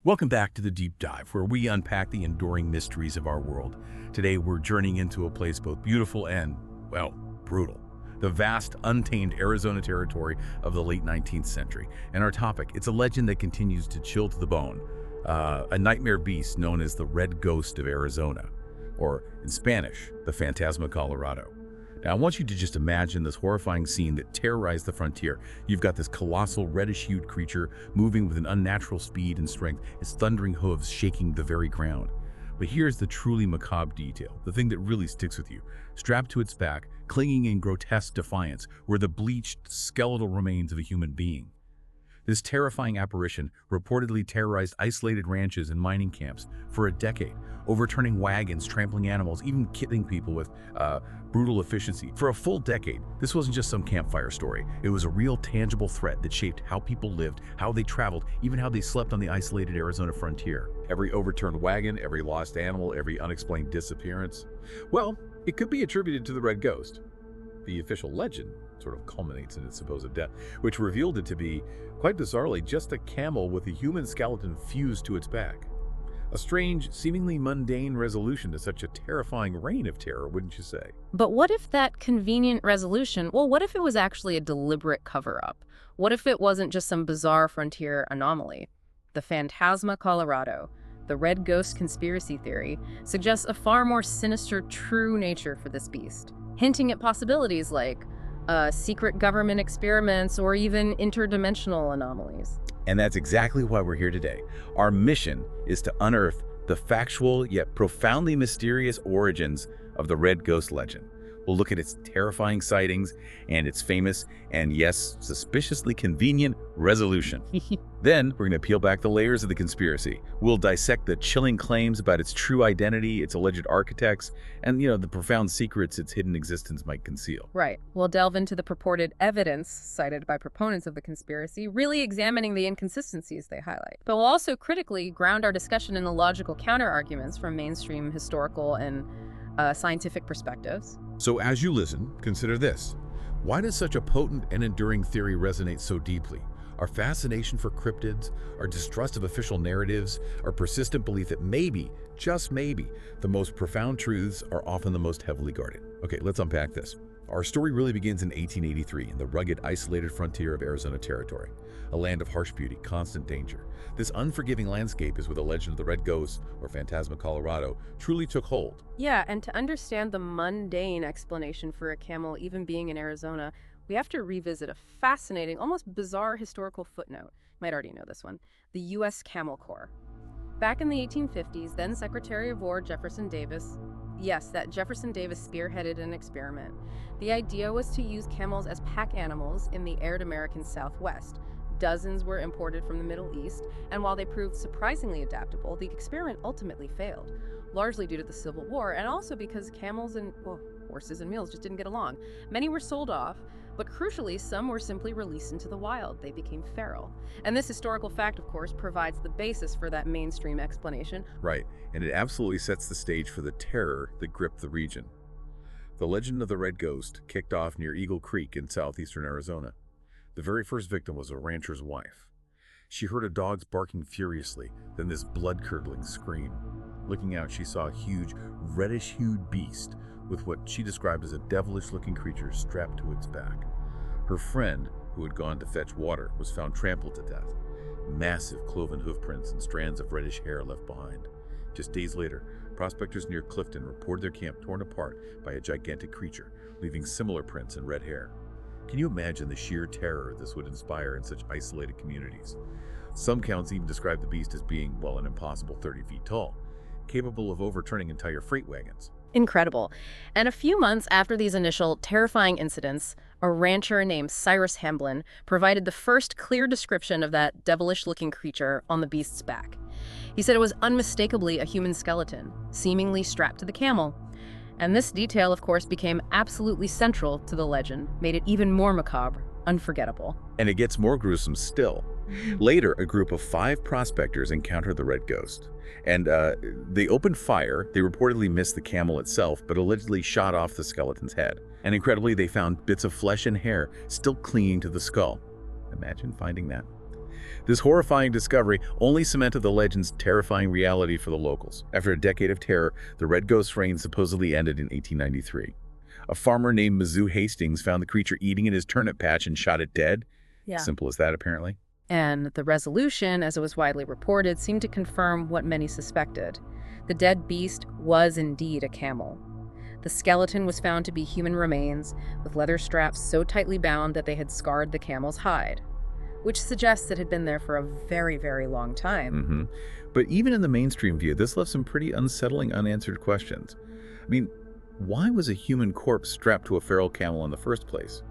Welcome back to the Deep Dive, where we unpack the enduring mysteries of our world. Today, we're journeying into a place both beautiful and, well, brutal. The vast, untamed Arizona territory of the late 19th century. And our topic, it's a legend that continues to chill to the bone. A nightmare beast known as the Red Ghost of Arizona, or in Spanish, the Fantasma Colorado. Now, I want you to just imagine this horrifying scene that terrorized the frontier. You've got this colossal reddish-hued creature moving with an unnatural speed and strength, its thundering hooves shaking the very ground. But here's the truly macabre detail, the thing that really sticks with you. Strapped to its back, clinging in grotesque defiance, were the bleached, skeletal remains of a human being. This terrifying apparition reportedly terrorized isolated ranches and mining camps for a decade, overturning wagons, trampling animals, even killing people with brutal efficiency. For a full decade, this wasn't just some campfire story. It was a real, tangible threat that shaped how people lived, how they traveled, even how they slept on the isolated Arizona frontier. Every overturned wagon, every lost animal, every unexplained disappearance. Well, it could be attributed to the Red Ghost. The official legend sort of culminates in its supposed death, which revealed it to be, quite bizarrely, just a camel with a human skeleton fused to its back. A strange, seemingly mundane resolution to such a terrifying reign of terror, wouldn't you say? But what if that convenient resolution, what if it was actually a deliberate cover-up? What if it wasn't just some bizarre frontier anomaly? The Fantasma Colorado, the Red Ghost conspiracy theory, suggests a far more sinister, true nature for this beast, hinting at possibilities like secret government experiments or even interdimensional anomalies. And that's exactly why we're here today. Our mission is to unearth the factual yet profoundly mysterious origins of the Red Ghost legend. We'll look at its terrifying sightings and its famous and, yes, suspiciously convenient resolution. Then we're going to peel back the layers of the conspiracy. We'll dissect the chilling claims about its true identity, its alleged architects, and, the profound secrets its hidden existence might conceal. Right. We'll delve into the purported evidence cited by proponents of the conspiracy, really examining the inconsistencies they highlight. But we'll also critically ground our discussion in the logical counter-arguments from mainstream historical and scientific perspectives. So as you listen, consider this. Why does such a potent and enduring theory resonate so deeply? Our fascination for cryptids, our distrust of official narratives, our persistent belief that maybe, just maybe, the most profound truths are often the most heavily guarded. Okay, let's unpack this. Our story really begins in 1883 in the rugged, isolated frontier of Arizona territory, a land of harsh beauty, constant danger. This unforgiving landscape is where the legend of the Red Ghost, or Fantasma Colorado, truly took hold. Yeah, and to understand the mundane explanation for a camel even being in Arizona, we have to revisit a fascinating, almost bizarre historical footnote. You might already know this one. The U.S. Camel Corps. Back in the 1850s, then Secretary of War Jefferson Davis, Jefferson Davis spearheaded an experiment. The idea was to use camels as pack animals in the arid American Southwest. Dozens were imported from the Middle East, and while they proved surprisingly adaptable, the experiment ultimately failed, largely due to the Civil War, and also because camels and, horses and mules just didn't get along. Many were sold off, but crucially, some were simply released into the wild. They became feral. And this historical fact, of course, provides the basis for that mainstream explanation. Right, and it absolutely sets the stage for the terror that gripped the region. The legend of the Red Ghost kicked off near Eagle Creek in southeastern Arizona. The very first victim was a rancher's wife. She heard a dog's barking furiously, then this blood-curdling scream. Looking out, she saw a huge, reddish-hued beast with what she described as a devilish-looking creature strapped to its back. Her friend, who had gone to fetch water, was found trampled to death. Massive cloven hoof prints and strands of reddish hair left behind. Just days later, prospectors near Clifton reported their camp torn apart by a gigantic creature, leaving similar prints and red hair. Can you imagine the sheer terror this would inspire in such isolated communities? Some counts even describe the beast as being, an impossible 30 feet tall, capable of overturning entire freight wagons. Incredible. And a few months after these initial terrifying incidents, a rancher named Cyrus Hamblin provided the first clear description of that devilish-looking creature on the beast's back. He said it was unmistakably a human skeleton, seemingly strapped to the camel. And this detail, of course, became absolutely central to the legend, made it even more macabre, unforgettable. And it gets more gruesome still. Later, a group of 5 prospectors encountered the Red Ghost. And they opened fire. They reportedly missed the camel itself, but allegedly shot off the skeleton's head. And incredibly, they found bits of flesh and hair still clinging to the skull. Imagine finding that. This horrifying discovery only cemented the legend's terrifying reality for the locals. After a decade of terror, the Red Ghost's reign supposedly ended in 1893. A farmer named Mizzou Hastings found the creature eating in his turnip patch and shot it dead. Yeah. Simple as that, apparently. And the resolution, as it was widely reported, seemed to confirm what many suspected. The dead beast was indeed a camel. The skeleton was found to be human remains, with leather straps so tightly bound that they had scarred the camel's hide, which suggests it had been there for a very, very long time. But even in the mainstream view, this left some pretty unsettling unanswered questions. I mean, why was a human corpse strapped to a feral camel in the first place?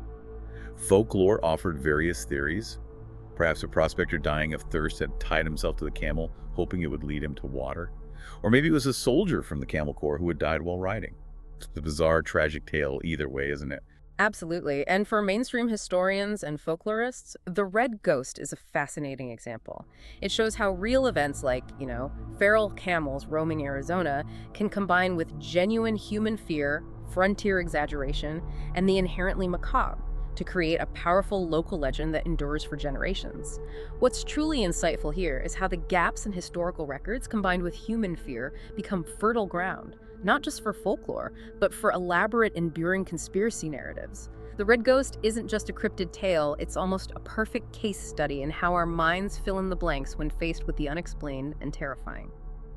Folklore offered various theories. Perhaps a prospector dying of thirst had tied himself to the camel, hoping it would lead him to water. Or maybe it was a soldier from the Camel Corps who had died while riding. It's a bizarre, tragic tale either way, isn't it? Absolutely. And for mainstream historians and folklorists, the Red Ghost is a fascinating example. It shows how real events like, feral camels roaming Arizona can combine with genuine human fear, frontier exaggeration, and the inherently macabre to create a powerful local legend that endures for generations. What's truly insightful here is how the gaps in historical records combined with human fear become fertile ground, not just for folklore, but for elaborate, enduring conspiracy narratives. The Red Ghost isn't just a cryptid tale, it's almost a perfect case study in how our minds fill in the blanks when faced with the unexplained and terrifying.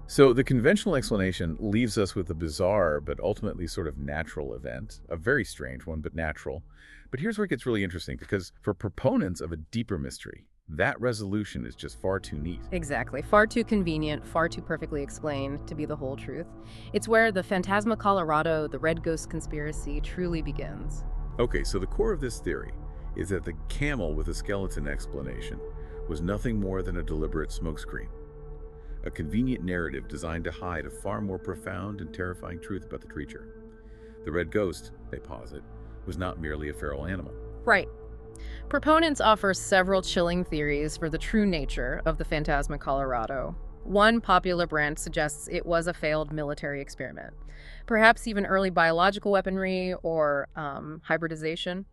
So the conventional explanation leaves us with a bizarre but ultimately sort of natural event, a very strange one, but natural. But here's where it gets really interesting, because for proponents of a deeper mystery, that resolution is just far too neat. Exactly. Far too convenient, far too perfectly explained to be the whole truth. It's where the Fantasma Colorado, the Red Ghost conspiracy, truly begins. Okay, so the core of this theory is that the camel with a skeleton explanation was nothing more than a deliberate smokescreen. A convenient narrative designed to hide a far more profound and terrifying truth about the creature. The Red Ghost, they posit, was not merely a feral animal. Right. Proponents offer several chilling theories for the true nature of the Fantasma Colorado. One popular brand suggests it was a failed military experiment, perhaps even early biological weaponry or hybridization.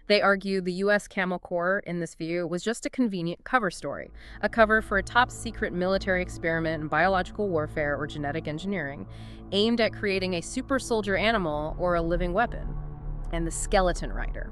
They argue the U.S. Camel Corps, in this view, was just a convenient cover story, a cover for a top-secret military experiment in biological warfare or genetic engineering, aimed at creating a super soldier animal or a living weapon. And the skeleton rider.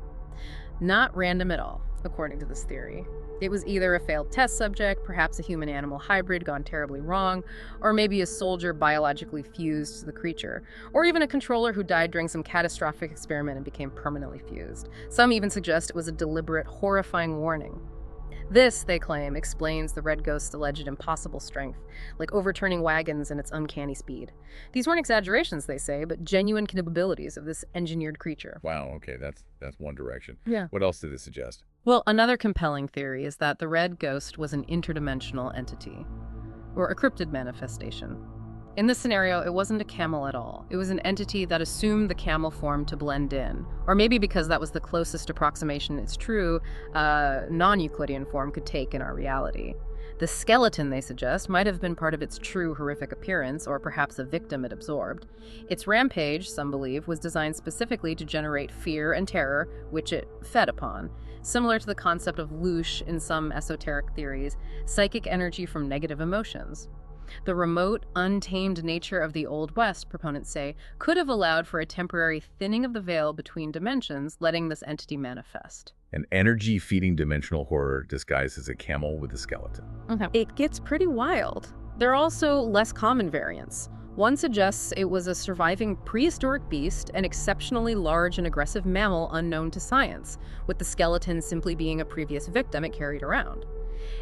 Not random at all, according to this theory. It was either a failed test subject, perhaps a human-animal hybrid gone terribly wrong, or maybe a soldier biologically fused to the creature, or even a controller who died during some catastrophic experiment and became permanently fused. Some even suggest it was a deliberate, horrifying warning. This, they claim, explains the Red Ghost's alleged impossible strength, like overturning wagons and its uncanny speed. These weren't exaggerations, they say, but genuine capabilities of this engineered creature. Wow, okay, that's one direction. Yeah. What else did it suggest? Well, another compelling theory is that the Red Ghost was an interdimensional entity, or a cryptid manifestation. In this scenario, it wasn't a camel at all. It was an entity that assumed the camel form to blend in, or maybe because that was the closest approximation its true, non-Euclidean form could take in our reality. The skeleton, they suggest, might have been part of its true horrific appearance, or perhaps a victim it absorbed. Its rampage, some believe, was designed specifically to generate fear and terror, which it fed upon. Similar to the concept of loosh in some esoteric theories, psychic energy from negative emotions. The remote, untamed nature of the Old West, proponents say, could have allowed for a temporary thinning of the veil between dimensions, letting this entity manifest. An energy-feeding dimensional horror disguised as a camel with a skeleton. Okay. It gets pretty wild. There are also less common variants. One suggests it was a surviving prehistoric beast, an exceptionally large and aggressive mammal unknown to science, with the skeleton simply being a previous victim it carried around.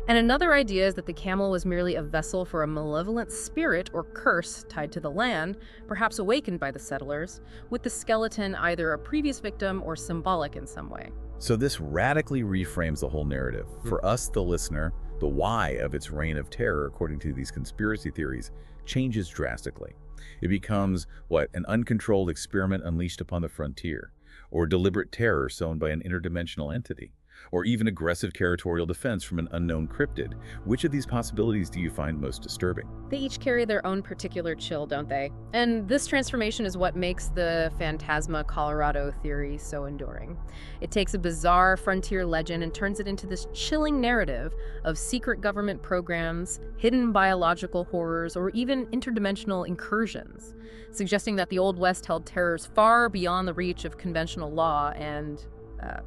And another idea is that the camel was merely a vessel for a malevolent spirit or curse tied to the land, perhaps awakened by the settlers, with the skeleton either a previous victim or symbolic in some way. So this radically reframes the whole narrative. For us, the listener, the why of its reign of terror, according to these conspiracy theories, changes drastically. It becomes, an uncontrolled experiment unleashed upon the frontier, or deliberate terror sown by an interdimensional entity, or even aggressive territorial defense from an unknown cryptid. Which of these possibilities do you find most disturbing? They each carry their own particular chill, don't they? And this transformation is what makes the Fantasma Colorado theory so enduring. It takes a bizarre frontier legend and turns it into this chilling narrative of secret government programs, hidden biological horrors, or even interdimensional incursions, suggesting that the Old West held terrors far beyond the reach of conventional law and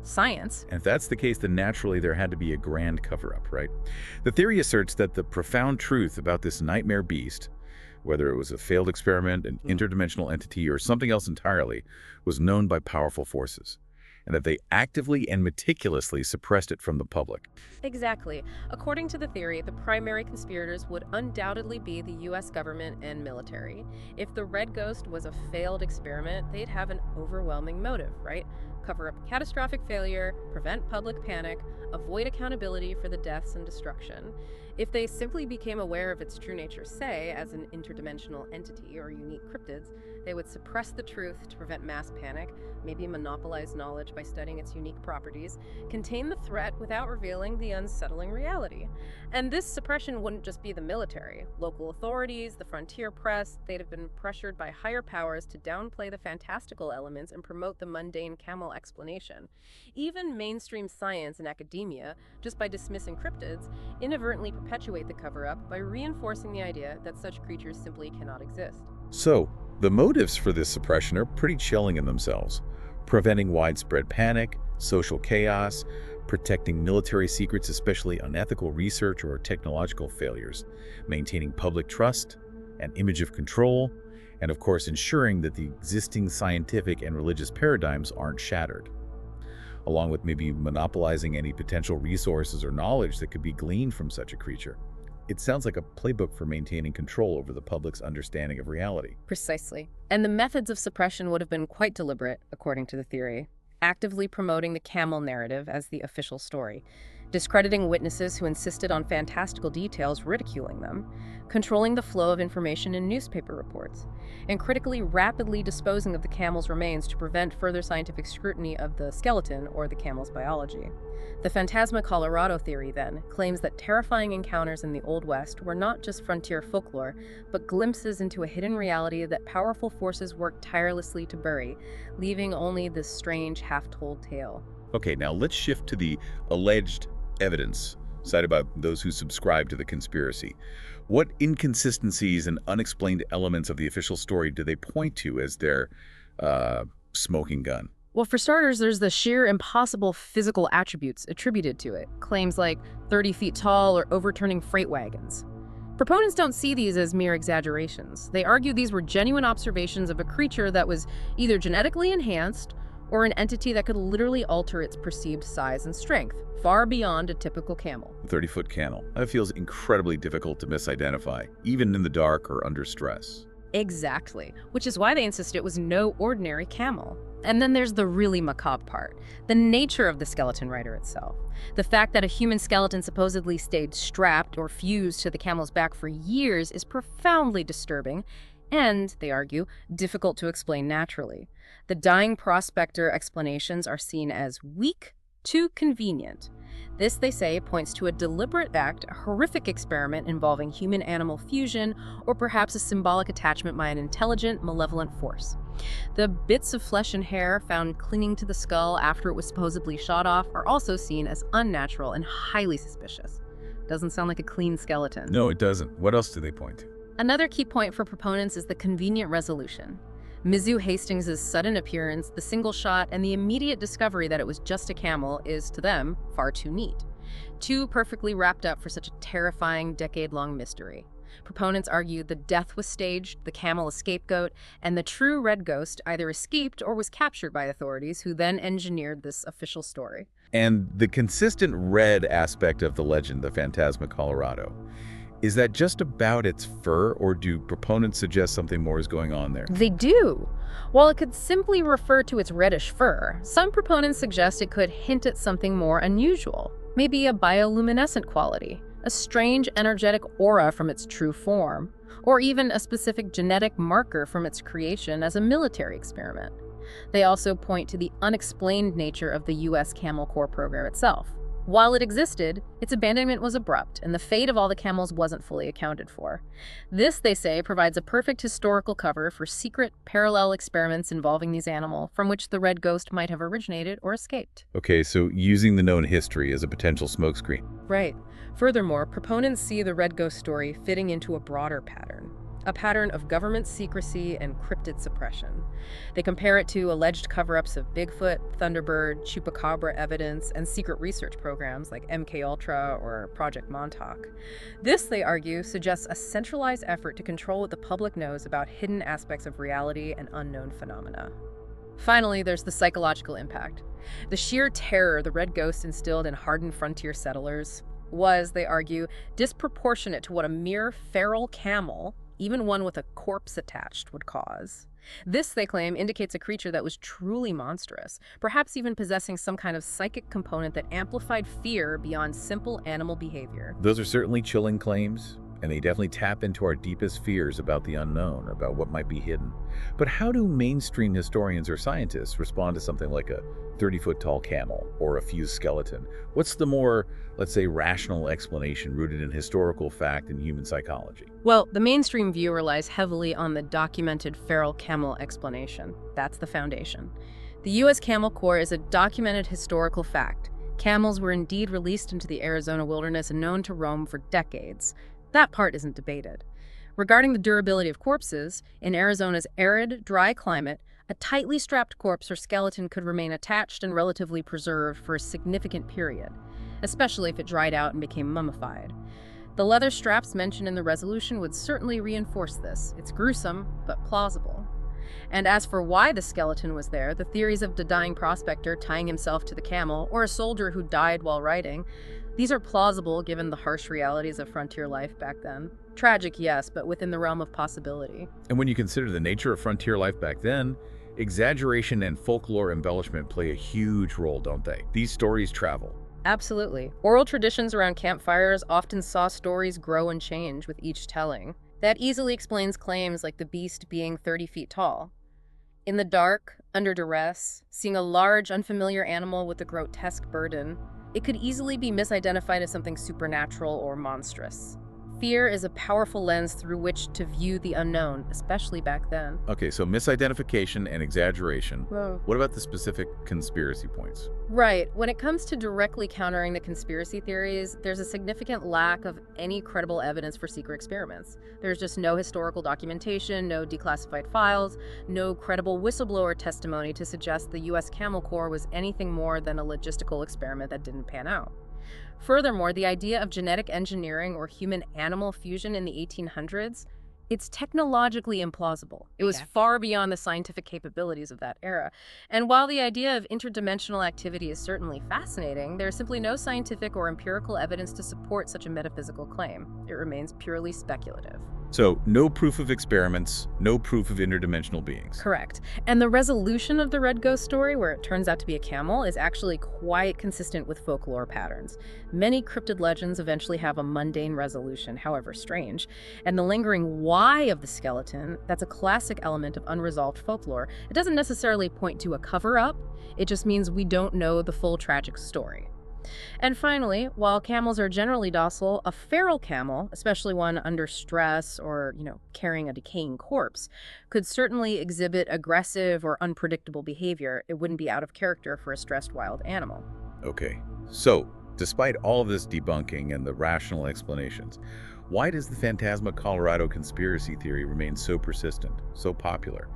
science. And if that's the case, then naturally there had to be a grand cover-up, right? The theory asserts that the profound truth about this nightmare beast, whether it was a failed experiment, an interdimensional entity, or something else entirely, was known by powerful forces, and that they actively and meticulously suppressed it from the public. Exactly. According to the theory, the primary conspirators would undoubtedly be the U.S. government and military. If the Red Ghost was a failed experiment, they'd have an overwhelming motive, right? Cover up catastrophic failure, prevent public panic, avoid accountability for the deaths and destruction. If they simply became aware of its true nature, say, as an interdimensional entity or unique cryptids, they would suppress the truth to prevent mass panic, maybe monopolize knowledge by studying its unique properties, contain the threat without revealing the unsettling reality. And this suppression wouldn't just be the military. Local authorities, the frontier press, they'd have been pressured by higher powers to downplay the fantastical elements and promote the mundane camel explanation. Even mainstream science and academia, just by dismissing cryptids, inadvertently perpetuate the cover-up by reinforcing the idea that such creatures simply cannot exist. So, the motives for this suppression are pretty chilling in themselves. Preventing widespread panic, social chaos, protecting military secrets, especially unethical research or technological failures, maintaining public trust, an image of control, and of course ensuring that the existing scientific and religious paradigms aren't shattered, along with maybe monopolizing any potential resources or knowledge that could be gleaned from such a creature. It sounds like a playbook for maintaining control over the public's understanding of reality. Precisely. And the methods of suppression would have been quite deliberate, according to the theory, actively promoting the camel narrative as the official story, discrediting witnesses who insisted on fantastical details, ridiculing them, controlling the flow of information in newspaper reports, and critically rapidly disposing of the camel's remains to prevent further scientific scrutiny of the skeleton or the camel's biology. The Fantasma Colorado theory, then, claims that terrifying encounters in the Old West were not just frontier folklore, but glimpses into a hidden reality that powerful forces worked tirelessly to bury, leaving only this strange, half-told tale. Okay, now let's shift to the alleged evidence cited by those who subscribe to the conspiracy. What inconsistencies and unexplained elements of the official story do they point to as their smoking gun? Well, for starters, there's the sheer impossible physical attributes attributed to it. Claims like 30 feet tall or overturning freight wagons. Proponents don't see these as mere exaggerations. They argue these were genuine observations of a creature that was either genetically enhanced or an entity that could literally alter its perceived size and strength, far beyond a typical camel. 30-foot camel. That feels incredibly difficult to misidentify, even in the dark or under stress. Exactly, which is why they insist it was no ordinary camel. And then there's the really macabre part, the nature of the skeleton rider itself. The fact that a human skeleton supposedly stayed strapped or fused to the camel's back for years is profoundly disturbing and, they argue, difficult to explain naturally. The dying prospector explanations are seen as weak, too convenient. This, they say, points to a deliberate act, a horrific experiment involving human-animal fusion, or perhaps a symbolic attachment by an intelligent, malevolent force. The bits of flesh and hair found clinging to the skull after it was supposedly shot off are also seen as unnatural and highly suspicious. Doesn't sound like a clean skeleton. No, it doesn't. What else do they point to? Another key point for proponents is the convenient resolution. Mizzou Hastings' sudden appearance, the single shot, and the immediate discovery that it was just a camel is, to them, far too neat. Too perfectly wrapped up for such a terrifying, decade-long mystery. Proponents argue the death was staged, the camel a scapegoat, and the true Red Ghost either escaped or was captured by authorities who then engineered this official story. And the consistent red aspect of the legend, the Fantasma Colorado, is that just about its fur, or do proponents suggest something more is going on there? They do. While it could simply refer to its reddish fur, some proponents suggest it could hint at something more unusual, maybe a bioluminescent quality, a strange energetic aura from its true form, or even a specific genetic marker from its creation as a military experiment. They also point to the unexplained nature of the U.S. Camel Corps program itself. While it existed, its abandonment was abrupt, and the fate of all the camels wasn't fully accounted for. This, they say, provides a perfect historical cover for secret, parallel experiments involving these animals from which the red ghost might have originated or escaped. Okay, so using the known history as a potential smokescreen. Right. Furthermore, proponents see the red ghost story fitting into a broader pattern. A pattern of government secrecy and cryptid suppression. They compare it to alleged cover-ups of Bigfoot, Thunderbird, Chupacabra evidence, and secret research programs like MKUltra or Project Montauk. This, they argue, suggests a centralized effort to control what the public knows about hidden aspects of reality and unknown phenomena. Finally, there's the psychological impact. The sheer terror the red ghost instilled in hardened frontier settlers was, they argue, disproportionate to what a mere feral camel, even one with a corpse attached, would cause. This, they claim, indicates a creature that was truly monstrous, perhaps even possessing some kind of psychic component that amplified fear beyond simple animal behavior. Those are certainly chilling claims, and they definitely tap into our deepest fears about the unknown, about what might be hidden. But how do mainstream historians or scientists respond to something like a 30-foot-tall camel or a fused skeleton? What's the more, let's say, rational explanation rooted in historical fact and human psychology? Well, the mainstream view relies heavily on the documented feral camel explanation. That's the foundation. The U.S. Camel Corps is a documented historical fact. Camels were indeed released into the Arizona wilderness and known to roam for decades. That part isn't debated. Regarding the durability of corpses, in Arizona's arid, dry climate, a tightly strapped corpse or skeleton could remain attached and relatively preserved for a significant period, especially if it dried out and became mummified. The leather straps mentioned in the resolution would certainly reinforce this. It's gruesome, but plausible. And as for why the skeleton was there, the theories of the dying prospector tying himself to the camel, or a soldier who died while riding, these are plausible given the harsh realities of frontier life back then. Tragic, yes, but within the realm of possibility. And when you consider the nature of frontier life back then, exaggeration and folklore embellishment play a huge role, don't they? These stories travel. Absolutely. Oral traditions around campfires often saw stories grow and change with each telling. That easily explains claims like the beast being 30 feet tall. In the dark, under duress, seeing a large, unfamiliar animal with a grotesque burden, it could easily be misidentified as something supernatural or monstrous. Fear is a powerful lens through which to view the unknown, especially back then. Okay, so misidentification and exaggeration. Whoa. What about the specific conspiracy points? Right. When it comes to directly countering the conspiracy theories, there's a significant lack of any credible evidence for secret experiments. There's just no historical documentation, no declassified files, no credible whistleblower testimony to suggest the U.S. Camel Corps was anything more than a logistical experiment that didn't pan out. Furthermore, the idea of genetic engineering or human-animal fusion in the 1800s, it's technologically implausible. It was far beyond the scientific capabilities of that era. And while the idea of interdimensional activity is certainly fascinating, there's simply no scientific or empirical evidence to support such a metaphysical claim. It remains purely speculative. So, no proof of experiments, no proof of interdimensional beings. Correct. And the resolution of the red ghost story, where it turns out to be a camel, is actually quite consistent with folklore patterns. Many cryptid legends eventually have a mundane resolution, however strange. And the lingering why of the skeleton, that's a classic element of unresolved folklore. It doesn't necessarily point to a cover-up, it just means we don't know the full tragic story. And finally, while camels are generally docile, a feral camel, especially one under stress or, carrying a decaying corpse, could certainly exhibit aggressive or unpredictable behavior. It wouldn't be out of character for a stressed wild animal. Okay, so despite all of this debunking and the rational explanations, why does the Fantasma Colorado conspiracy theory remain so persistent, so popular?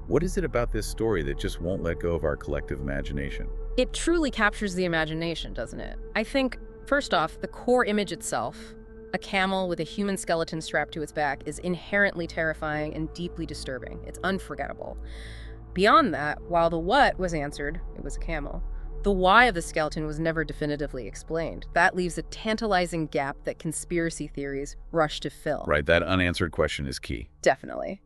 What is it about this story that just won't let go of our collective imagination? It truly captures the imagination, doesn't it? I think, first off, the core image itself, a camel with a human skeleton strapped to its back, is inherently terrifying and deeply disturbing. It's unforgettable. Beyond that, while the what was answered, it was a camel, the why of the skeleton was never definitively explained. That leaves a tantalizing gap that conspiracy theories rush to fill. Right, that unanswered question is key. Definitely.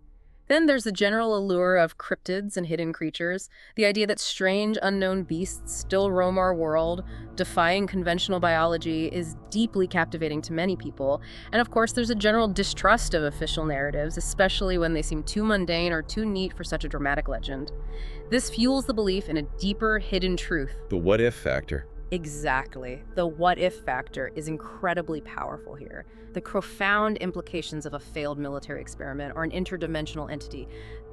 Then there's the general allure of cryptids and hidden creatures, the idea that strange, unknown beasts still roam our world, defying conventional biology, is deeply captivating to many people. And of course, there's a general distrust of official narratives, especially when they seem too mundane or too neat for such a dramatic legend. This fuels the belief in a deeper, hidden truth. The what-if factor. Exactly. The what if factor is incredibly powerful here. The profound implications of a failed military experiment or an interdimensional entity,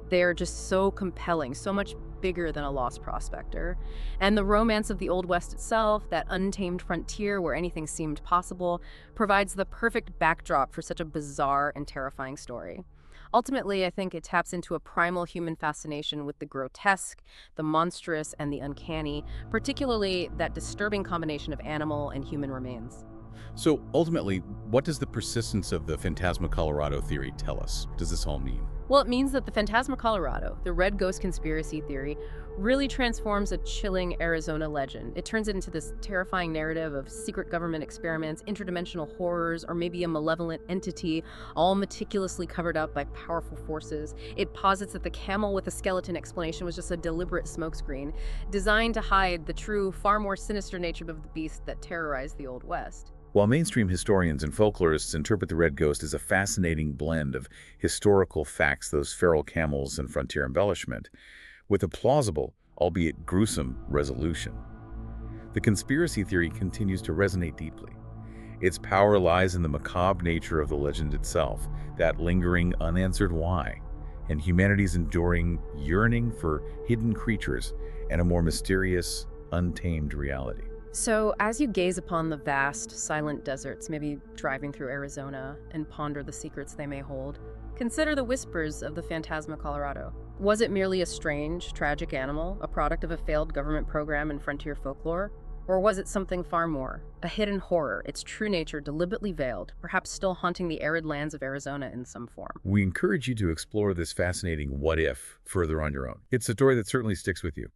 they're just so compelling, so much bigger than a lost prospector. And the romance of the Old West itself, that untamed frontier where anything seemed possible, provides the perfect backdrop for such a bizarre and terrifying story. Ultimately, I think it taps into a primal human fascination with the grotesque, the monstrous, and the uncanny, particularly that disturbing combination of animal and human remains. So ultimately, what does the persistence of the Fantasma Colorado theory tell us? What does this all mean? Well, it means that the Fantasma Colorado, the red ghost conspiracy theory, really transforms a chilling Arizona legend. It turns it into this terrifying narrative of secret government experiments, interdimensional horrors, or maybe a malevolent entity, all meticulously covered up by powerful forces. It posits that the camel with a skeleton explanation was just a deliberate smokescreen, designed to hide the true, far more sinister nature of the beast that terrorized the Old West. While mainstream historians and folklorists interpret the red ghost as a fascinating blend of historical facts, those feral camels, and frontier embellishment, with a plausible, albeit gruesome, resolution, the conspiracy theory continues to resonate deeply. Its power lies in the macabre nature of the legend itself, that lingering, unanswered why, and humanity's enduring yearning for hidden creatures and a more mysterious, untamed reality. So, as you gaze upon the vast, silent deserts, maybe driving through Arizona, and ponder the secrets they may hold, consider the whispers of the Fantasma Colorado. Was it merely a strange, tragic animal, a product of a failed government program in frontier folklore? Or was it something far more, a hidden horror, its true nature deliberately veiled, perhaps still haunting the arid lands of Arizona in some form? We encourage you to explore this fascinating what if further on your own. It's a story that certainly sticks with you.